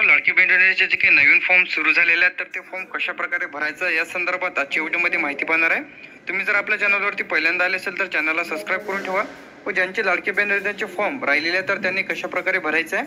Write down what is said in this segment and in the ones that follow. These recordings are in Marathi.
लाडकी बहीण योजनेचे जे काही नवीन फॉर्म सुरू झालेले आहेत तर ते फॉर्म कशा प्रकारे भरायचं या संदर्भात आजच्या व्हिडिओमध्ये माहिती पाहणार आहे. तुम्ही जर आपल्या चॅनलवरती पहिल्यांदा आले असेल तर चॅनलला सबस्क्राईब करून ठेवा व ज्यांचे लाडकी बहीण योजनेचे फॉर्म राहिलेले आहेत तर त्यांनी कशा प्रकारे भरायचं आहे.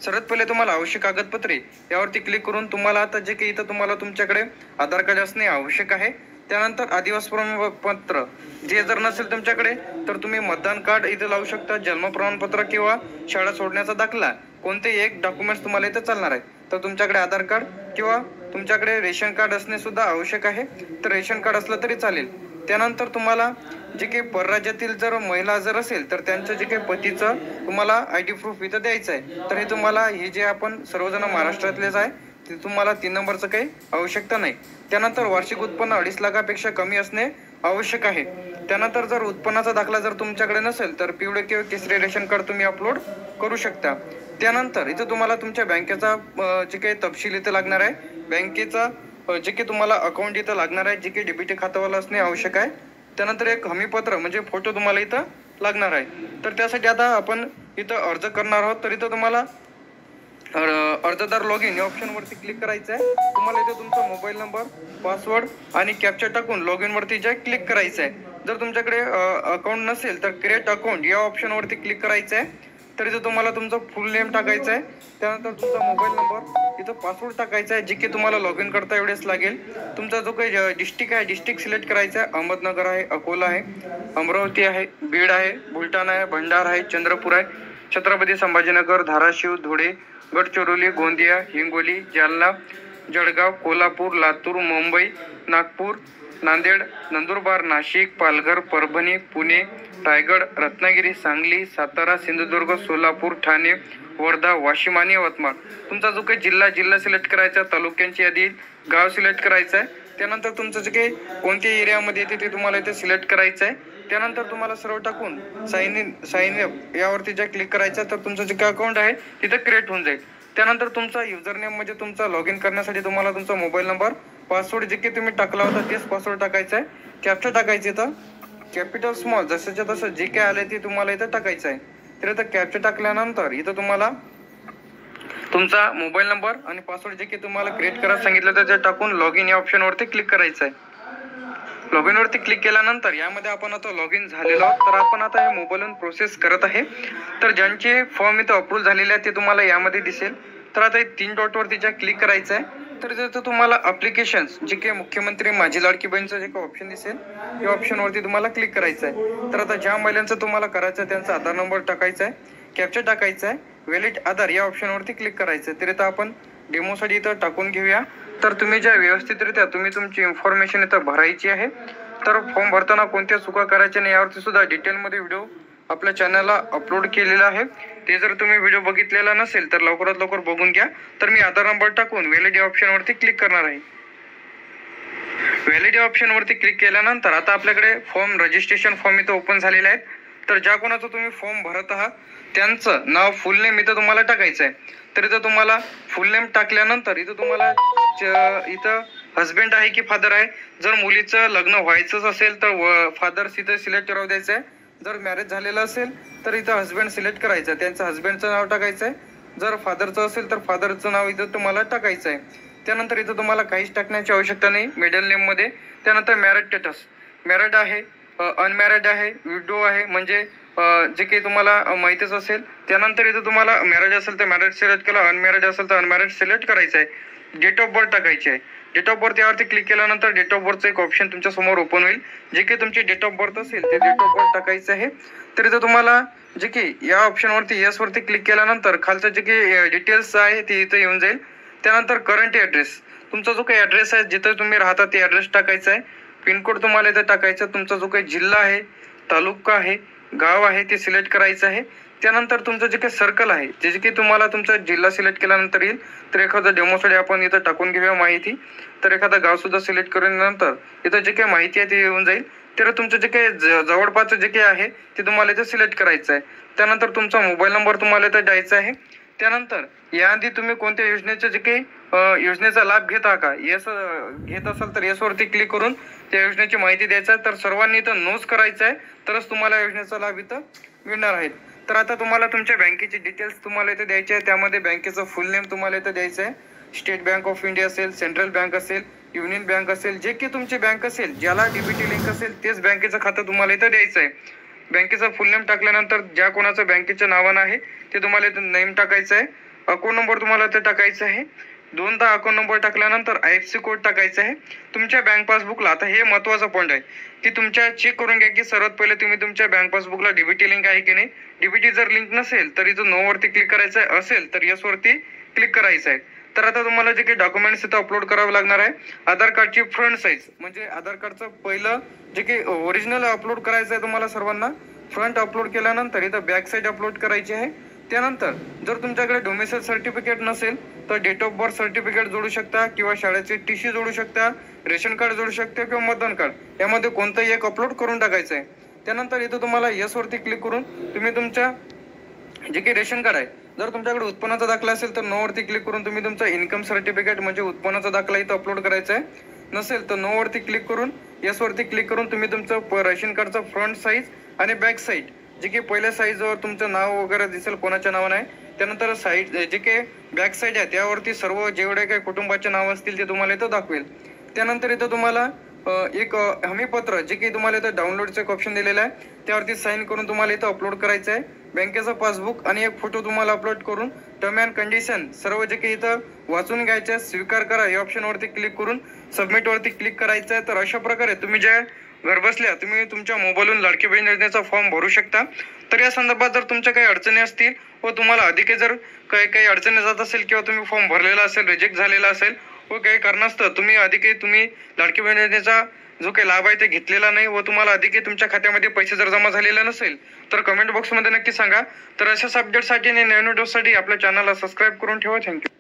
सर्वात पहिले तुम्हाला आवश्यक कागदपत्रे यावरती क्लिक करून तुम्हाला आता जे काही इथं तुम्हाला तुमच्याकडे आधार कार्ड असणे आवश्यक आहे. त्यानंतर आदिवासी प्रमाणपत्र जे जर नसेल तुमच्याकडे तर तुम्ही मतदान कार्ड इथे लावू शकता, जन्म प्रमाणपत्र किंवा शाळा सोडण्याचा दाखला कोणतेही एक डॉक्युमेंट्स तुम्हाला इथे चालणार आहे. तर तुमच्याकडे आधार कार्ड किंवा तुमच्याकडे रेशन कार्ड असणे सुद्धा आवश्यक आहे. तर रेशन कार्ड असलं तरी चालेल. त्यानंतर तुम्हाला जे काही परराज्यातील जर महिला जर असेल तर त्यांचं जे काही पतीचं तुम्हाला ID प्रूफ इथं द्यायचं आहे. तर हे तुम्हाला हे जे आपण सर्वजण महाराष्ट्रातलेच आहे ते तुम्हाला 3 नंबरचं काही आवश्यकता नाही. त्यानंतर वार्षिक उत्पन्न 2.5 लाखापेक्षा कमी असणे आवश्यक आहे. त्यानंतर जर उत्पन्नाचा दाखला जर तुमच्याकडे नसेल तर पिवळे किंवा केसरी रेशन कार्ड तुम्ही अपलोड करू शकता. त्यानंतर इथं तुम्हाला तुमच्या बँकेचा जे काही तपशील इथं लागणार आहे, बँकेचा जे काही तुम्हाला अकाउंट इथं लागणार आहे, जे काही डेबिट खातेवाला असणे आवश्यक आहे. त्यानंतर एक हमीपत्र म्हणजे फोटो तुम्हाला इथं लागणार आहे. तर त्यासाठी आता आपण इथं अर्ज करणार आहोत. तर इथं तुम्हाला अर्जदार लॉग इन या ऑप्शनवरती क्लिक करायचं आहे. तुम्हाला इथे तुमचा मोबाईल नंबर, पासवर्ड आणि कॅप्चा टाकून लॉग इन वरती जे क्लिक करायचं आहे. जर तुमच्याकडे अकाउंट नसेल तर क्रिएट अकाउंट या ऑप्शनवरती क्लिक करायचं आहे. तर इथं तुम्हाला तुमचं फुल नेम टाकायचं आहे. त्यानंतर तुमचा मोबाईल नंबर, इथं पासवर्ड टाकायचा आहे जे की तुम्हाला लॉग इन करता एवढेच लागेल. तुमचा जो काही डिस्ट्रिक्ट आहे डिस्ट्रिक्ट सिलेक्ट करायचा आहे. अहमदनगर आहे, अकोला आहे, अमरावती आहे, बीड आहे, बुलढाणा आहे, भंडारा आहे, चंद्रपूर आहे, छत्रपती संभाजीनगर, धाराशिव, धुळे, गडचिरोली, गोंदिया, हिंगोली, जालना, जळगाव, कोल्हापूर, लातूर, मुंबई, नागपूर, नांदेड, नंदुरबार, नाशिक, पालघर, परभणी, पुणे, रायगड, रत्नागिरी, सांगली, सातारा, सिंधुदुर्ग, सोलापूर, ठाणे, वर्धा, वाशिम आणि यवतमाळ. तुमचा जो काही जिल्हा सिलेक्ट करायचा, तालुक्यांची यादी, गाव सिलेक्ट करायचं आहे. त्यानंतर तुमचं जे काही कोणत्या एरियामध्ये येते ते तुम्हाला इथे सिलेक्ट करायचं आहे. त्यानंतर तुम्हाला सर्व टाकून साइन अप यावरती जे क्लिक करायचं तर तुमचं जे काही अकाउंट आहे तिथं क्रिएट होऊन जाईल. त्यानंतर तुमचा युजर नेम म्हणजे तुमचा लॉग इन करण्यासाठी तुम्हाला तुमचा मोबाईल नंबर, पासवर्ड जे काही तुम्ही टाकला होता तेच पासवर्ड टाकायचा आहे. कॅप्चा टाकायचं इथं कॅपिटल स्मॉल जसंच्या तसं जे काय आलं ते तुम्हाला इथं टाकायचं आहे. तर इथं कॅप्चा टाकल्यानंतर इथं तुम्हाला तुमचा मोबाईल नंबर आणि पासवर्ड जे काही तुम्हाला क्रिएट करायला सांगितलं तर ते टाकून लॉग इन या ऑप्शनवरती क्लिक करायचं आहे. लॉग इन वरती क्लिक केल्यानंतर यामध्ये आपण आता लॉग इन झालेलो आहोत. तर आपण आता हे मोबाईलवरून प्रोसेस करत आहे. तर ज्यांचे फॉर्म इथं अप्रूव्ह झालेले आहेत ते तुम्हाला यामध्ये दिसेल. तर आता 3 डॉट वरती ज्या क्लिक करायचं आहे. तर तिथं तुम्हाला अप्लिकेशन्स जे काही मुख्यमंत्री माझी लाडकी बहीणचं जे काही ऑप्शन दिसेल या ऑप्शनवरती तुम्हाला क्लिक करायचं आहे. तर आता ज्या महिलांचं तुम्हाला करायचं आहे त्यांचा आधार नंबर टाकायचा आहे, कॅप्चा टाकायचा आहे, व्हॅलिड आधार या ऑप्शनवरती क्लिक करायचं आहे. तर इथं आपण डेमोसाठी इथं टाकून घेऊया. तर तुम्ही ज्या व्यवस्थितरित्या तुम्ही तुमची इन्फॉर्मेशन इथं भरायची आहे. तर फॉर्म भरताना कोणत्या चुका करायच्या नाही यावरती सुद्धा डिटेलमध्ये व्हिडिओ आपल्या चॅनलला अपलोड केलेला आहे. ते जर तुम्ही व्हिडिओ बघितलेला नसेल तर लवकरात लवकर बघून घ्या. तर मी आधार नंबर टाकून व्हॅलिड या ऑप्शनवरती क्लिक करणार आहे. व्हॅलिड या ऑप्शनवरती क्लिक केल्यानंतर आता आपल्याकडे फॉर्म रजिस्ट्रेशन फॉर्म इथं ओपन झालेला आहे. तर ज्या कोणाचं तुम्ही फॉर्म भरत आहात त्यांचं नाव, फुल नेम इथं तुम्हाला टाकायचं आहे. तर इथं तुम्हाला फुल नेम टाकल्यानंतर इथं तुम्हाला इथं हस्बंड आहे की फादर आहे. जर मुलीचं लग्न व्हायचंच असेल तर फादर इथं सिलेक्ट करावं द्यायचं आहे. जर मॅरेज झालेलं असेल तर इथं हस्बंड सिलेक्ट करायचं आहे, त्यांचं हस्बंडचं नाव टाकायचं आहे. जर फादरचं असेल तर फादरचं नाव इथं तुम्हाला टाकायचं आहे. त्यानंतर इथं तुम्हाला काहीच टाकण्याची आवश्यकता नाही मिडल नेममध्ये. त्यानंतर मॅरिड स्टेटस, मॅरिड आहे, अनमॅरिड आहे, विडो आहे म्हणजे जे काही तुम्हाला माहितीच असेल. त्यानंतर इथं तुम्हाला मॅरेज असेल तर मॅरेज सिलेक्ट केला, अनमॅरिड असेल तर अनमॅरिड सिलेक्ट करायचं आहे. डेट ऑफ बर्थ टाकायची आहे. डेट ऑफ बर्थ यावरती क्लिक केल्यानंतर डेट ऑफ बर्थचं एक ऑप्शन तुमच्या समोर ओपन होईल. जे काही तुमची डेट ऑफ बर्थ असेल ते डेट ऑफ बर्थ टाकायचं आहे. तर इथं तुम्हाला जे की या ऑप्शनवरती येस वरती क्लिक केल्यानंतर खालचं जे काही डिटेल्स आहे ते इथं येऊन जाईल. त्यानंतर करंट ॲड्रेस, तुमचा जो काही ॲड्रेस आहे जिथं तुम्ही राहता ते ॲड्रेस टाकायचा आहे. पिनकोड तुम्हाला इथं टाकायचा. तुमचा जो काही जिल्हा आहे, तालुका आहे, गाव आहे ते सिलेक्ट करायचं आहे. त्यानंतर तुमचं जे काही सर्कल आहे जे काही तुम्हाला तुमचा जिल्हा सिलेक्ट केल्यानंतर येईल. तर एखादा डेमोसाठी आपण इथं टाकून घेऊया माहिती. तर एखादा गाव सुद्धा सिलेक्ट करूनंतर इथं जे काही माहिती आहे ते येऊन जाईल. तर तुमचं जे काही जवळपासचं जे काही आहे ते तुम्हाला इथं सिलेक्ट करायचं आहे. त्यानंतर तुमचा मोबाईल नंबर तुम्हाला इथं द्यायचा आहे. त्यानंतर याआधी तुम्ही कोणत्या योजनेचे जे काही योजनेचा लाभ घेता का, येस घेत असाल तर येस वरती क्लिक करून त्या योजनेची माहिती द्यायचं आहे. तर सर्वांनी इथं नोंद करायचं आहे तरच तुम्हाला योजनेचा लाभ इथं मिळणार आहे. तर आता तुम्हाला तुमच्या बँकेचे डिटेल्स तुम्हाला इथे द्यायचे आहे. त्यामध्ये बँकेचं फुल नेम तुम्हाला इथे द्यायचं आहे. स्टेट बँक ऑफ इंडिया असेल, सेंट्रल बँक असेल, युनियन बँक असेल, जे की तुमची बँक असेल, ज्याला डीबीटी लिंक असेल तेच बँकेचं खातं तुम्हाला इथं द्यायचं आहे. बँकेचा फुल नेम टाकल्यानंतर ज्या कोणाचं बँकेच्या नावानं आहे ते तुम्हाला इथं नेम टाकायचं आहे. अकाउंट नंबर तुम्हाला इथं टाकायचा आहे. दोनदा अकाउंट नंबर टाकल्यानंतर IFSC कोड टाकायचा आहे. तुमच्या बँक पासबुकला आता हे महत्त्वाचा पॉईंट आहे की तुमच्या चेक करून घ्या की सर्वात पहिले तुम्ही तुमच्या बँक पासबुकला डीबीटी लिंक आहे की नाही. डीबीटी जर लिंक नसेल तर इथं नो वरती क्लिक करायचं आहे, असेल तर यस वरती क्लिक करायचं आहे. तर आता तुम्हाला जे काही डॉक्युमेंट्स इथं अपलोड करावे लागणार आहे, आधार कार्डची फ्रंट साईज म्हणजे आधार कार्डचं पहिलं जे काही ओरिजिनल अपलोड करायचं आहे तुम्हाला सर्वांना. फ्रंट अपलोड केल्यानंतर इथं बॅक साईड अपलोड करायची आहे. त्यानंतर जर तुमच्याकडे डोमेसाईल सर्टिफिकेट नसेल तर डेट ऑफ बर्थ सर्टिफिकेट जोडू शकता किंवा शाळेचे TC जोडू शकता, रेशन कार्ड जोडू शकता किंवा मतदान कार्ड, यामध्ये कोणतंही एक अपलोड करून टाकायचं आहे. त्यानंतर इथं तुम्हाला यस वरती क्लिक करून तुम्ही तुमच्या जे काही रेशन कार्ड आहे, जर तुमच्याकडे उत्पन्नाचा दाखला असेल तर नो वरती क्लिक करून तुम्ही तुमचा इन्कम सर्टिफिकेट म्हणजे उत्पन्नाचा दाखला इथं अपलोड करायचा आहे. नसेल तर नो वरती क्लिक करून यस वरती क्लिक करून तुम्ही तुमचं रेशन कार्डचं फ्रंट साईज आणि बॅक साईड जे की पहिल्या साईजवर तुमचं नाव वगैरे दिसेल कोणाच्या नावानं आहे, त्यानंतर साईड जे काही बॅक साईड आहे त्यावरती सर्व जेवढे काही कुटुंबाचे नाव असतील ते तुम्हाला इथं दाखवेल. त्यानंतर इथं तुम्हाला एक हमीपत्र जे की तुम्हाला इथं डाउनलोडचं एक ऑप्शन दिलेलं आहे, त्यावरती साईन करून तुम्हाला इथं अपलोड करायचं आहे. बँकेचं पासबुक आणि एक फोटो तुम्हाला अपलोड करून टर्म अँड कंडिशन सर्व जे काही इथं वाचून घ्यायचे, स्वीकार करा या ऑप्शनवरती क्लिक करून सबमिटवरती क्लिक करायचं आहे. तर अशा प्रकारे तुम्ही ज्या घरबसल्या तुम्ही तुमच्या मोबाईलवरून लाडकी बहीण योजनेचा फॉर्म भरू शकता. तर या संदर्भात जर तुमच्या काही अडचणी असतील व तुम्हाला अधिक जर काही अडचणी जात असेल किंवा तुम्ही फॉर्म भरलेला असेल, रिजेक्ट झालेला असेल व काही कारणास्तव तुम्ही लाडकी बहीण योजनेचा जो काही लाभ आहे ते घेतलेला नाही व तुम्हाला अधिक तुमच्या खात्यामध्ये पैसे जर जमा झालेले नसेल तर कमेंट बॉक्समध्ये नक्की सांगा. तर अशा अपडेटसाठी आणि नवीन व्हिडिओसाठी आपल्या चॅनलला सबस्क्राईब करून ठेवा. थँक्यू.